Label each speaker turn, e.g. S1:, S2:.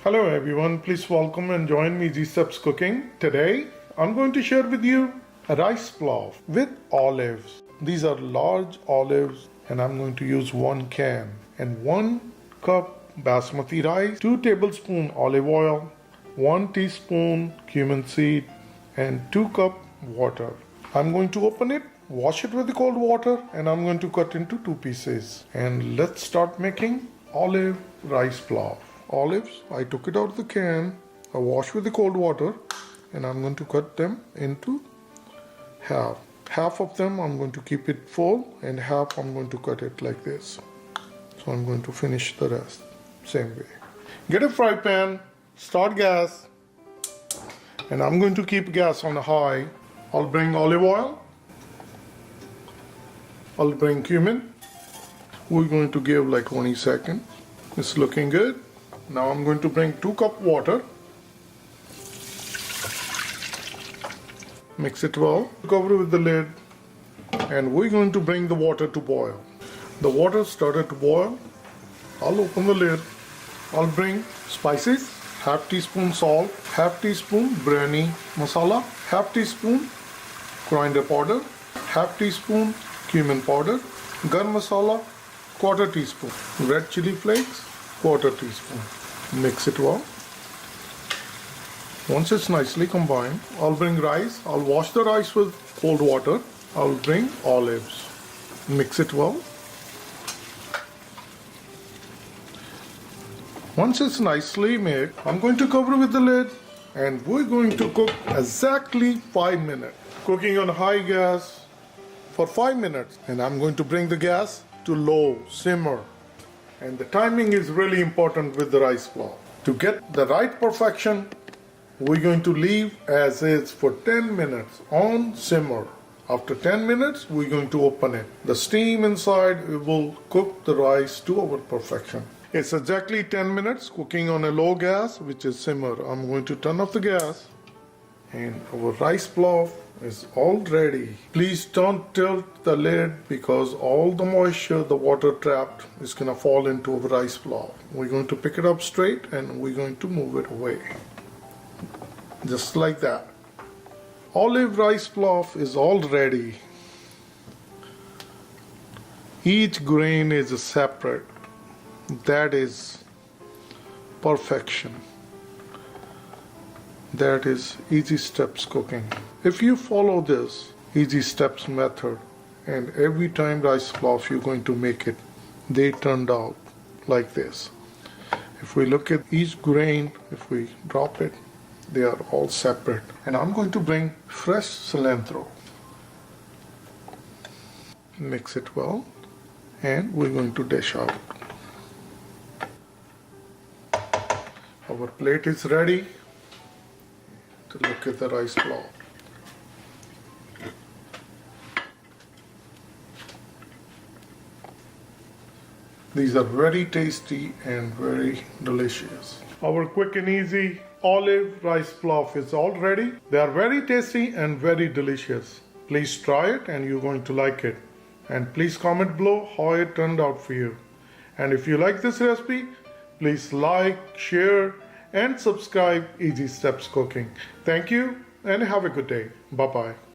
S1: Hello everyone, please welcome and join me Easy Steps Cooking. Today I'm going to share with you a rice pulao with olives. These are large olives and I'm going to use 1 can and 1 cup basmati rice, 2 tablespoons olive oil, 1 teaspoon cumin seed and 2 cup water. I'm going to open it, wash it with the cold water and I'm going to cut into 2 pieces. And let's start making olive rice pulao. Olives, I took it out of the can, I washed with the cold water and I'm going to cut them into half. Half of them I'm going to keep it full and half I'm going to cut it like this. So I'm going to finish the rest same way. Get a fry pan, start gas and I'm going to keep gas on high. I'll bring olive oil, I'll bring cumin. We're going to give like 20 seconds. It's looking good. Now I'm going to bring 2 cup water. Mix it well. Cover it with the lid. And we're going to bring the water to boil. The water started to boil. I'll open the lid. I'll bring spices. Half teaspoon salt. Half teaspoon biryani masala. Half teaspoon coriander powder. Half teaspoon cumin powder. Garam masala. 1/4 teaspoon. Red chili flakes. 1/4 teaspoon. Mix it well. Once it's nicely combined, I'll bring rice. I'll wash the rice with cold water. I'll bring olives. Mix it well. Once it's nicely made, I'm going to cover with the lid and we're going to cook exactly 5 minutes. Cooking on high gas for 5 minutes and I'm going to bring the gas to low, simmer. And the timing is really important with the rice pulao. To get the right perfection, we're going to leave as is for 10 minutes on simmer. After 10 minutes, we're going to open it. The steam inside will cook the rice to our perfection. It's exactly 10 minutes cooking on a low gas, which is simmer. I'm going to turn off the gas and our rice pulao is all ready. Please don't tilt the lid because all the moisture, the water trapped is going to fall into our rice pulao. We're going to pick it up straight and we're going to move it away. Just like that. Olive rice pulao is all ready. Each grain is separate. That is perfection. That is Easy Steps Cooking. If you follow this Easy Steps method and every time rice pulao you're going to make it, they turned out like this. If we look at each grain, if we drop it, they are all separate. And I'm going to bring fresh cilantro. Mix it well and we're going to dish out. Our plate is ready to look at the rice pulao. These are very tasty and very delicious. Our quick and easy olive rice pulao is all ready. They are very tasty and very delicious. Please try it and you're going to like it. And please comment below how it turned out for you. And if you like this recipe, please like, share and subscribe Easy Steps Cooking. Thank you and have a good day. Bye-bye.